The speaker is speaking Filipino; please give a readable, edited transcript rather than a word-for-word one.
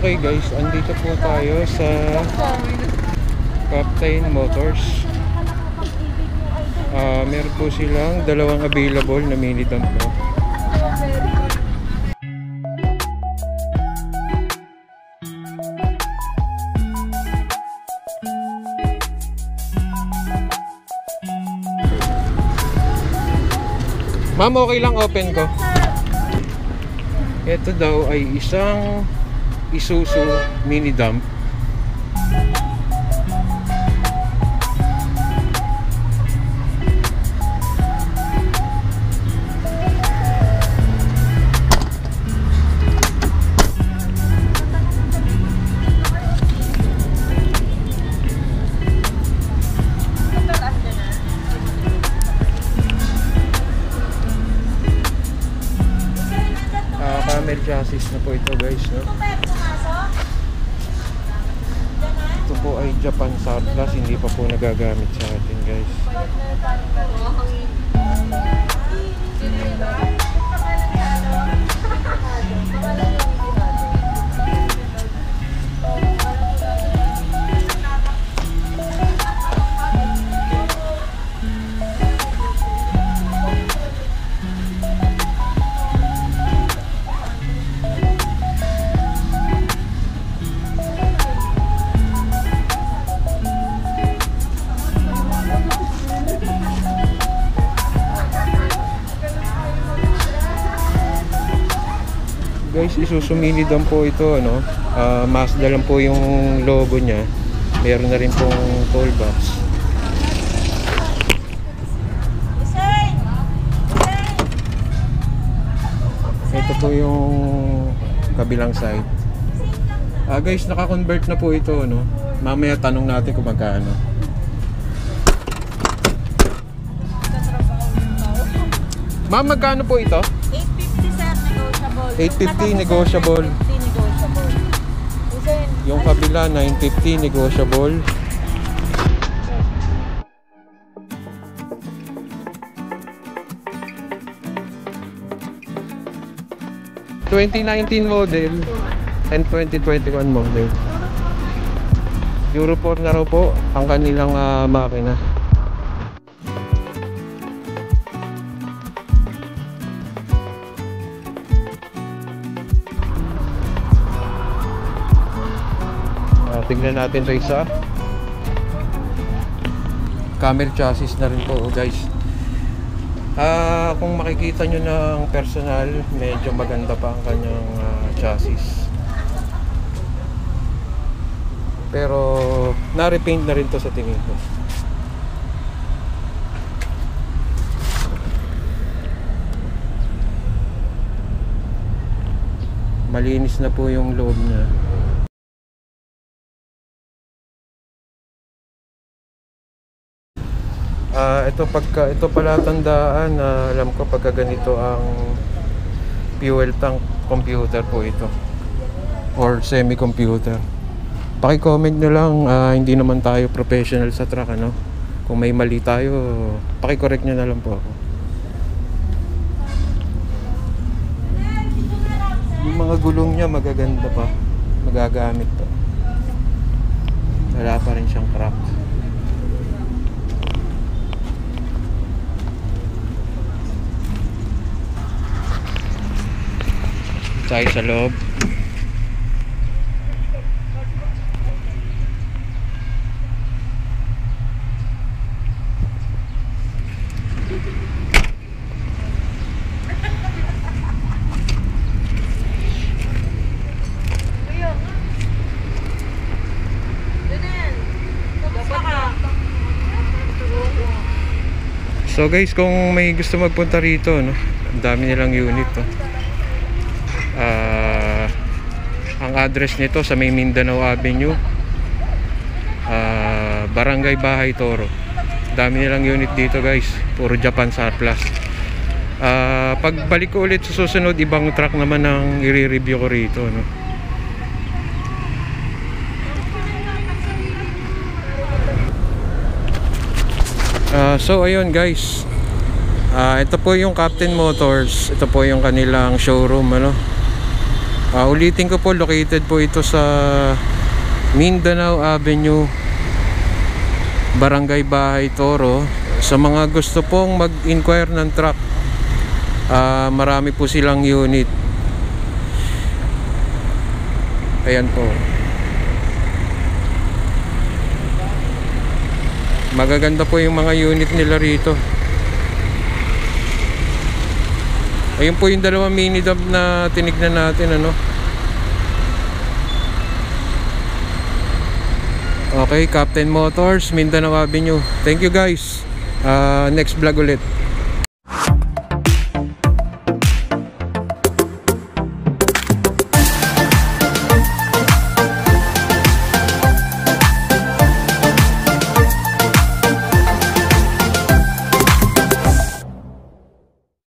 Okay guys, andito po tayo sa Captain Motors. Meron po silang dalawang available na mini dump po. Ma'am, okay lang open ko. Ito daw ay isang Isuzu mini dump. Camel chassis na po ito guys, no? Ito po ay Japan surplus, hindi pa po nagagamit sa atin guys. Guys, Isuzu mini dump po ito, ano? Mazda lang po yung logo niya. Meron na rin pong toolbox. Ito po yung kabilang side. Guys, naka-convert na po ito, ano? Mamaya tanong natin kung magkano. Ma'am, magkano po ito? 850 negotiable. Yung kabila 950 negotiable. ...2019 model and 2021 model. Euro 4 na raw po ang kanilang makina. Tingnan natin ito isa. Camel chassis na rin po guys. Kung makikita nyo ng personal, medyo maganda pa ang kanyang chassis. Pero na-repaint na rin to sa tingin ko. Malinis na po yung loob niya. Ito pala tandaan na alam ko pagka ganito ang fuel tank computer po ito or semi-computer. Paki-comment nyo lang, hindi naman tayo professional sa truck, ano? Kung may mali tayo, paki-correct nyo na lang po ako. Yung mga gulong niya magaganda pa, magagamit pa. Wala pa rin siyang crack. Tayo sa loob. So guys, kung may gusto magpunta rito, no, ang dami nilang unit, no? Ang address nito sa may Mindanao Avenue, Barangay Bahay Toro. Dami nilang unit dito guys, puro Japan surplus. Pagbalik ko ulit sa susunod, ibang truck naman ang i-review ko rito, no? So ayun guys, ito po yung Captain Motors. Ito po yung kanilang showroom, ano. Ulitin ko po, located po ito sa Mindanao Avenue, Barangay Bahay Toro. Sa mga gusto pong mag-inquire ng truck, marami po silang unit. Ayan po, magaganda po yung mga unit nila rito. Ayun po yung dalawang mini dump na tinignan natin, ano. Okay, Captain Motors, Mindanao Avenue. Thank you guys. Next vlog ulit.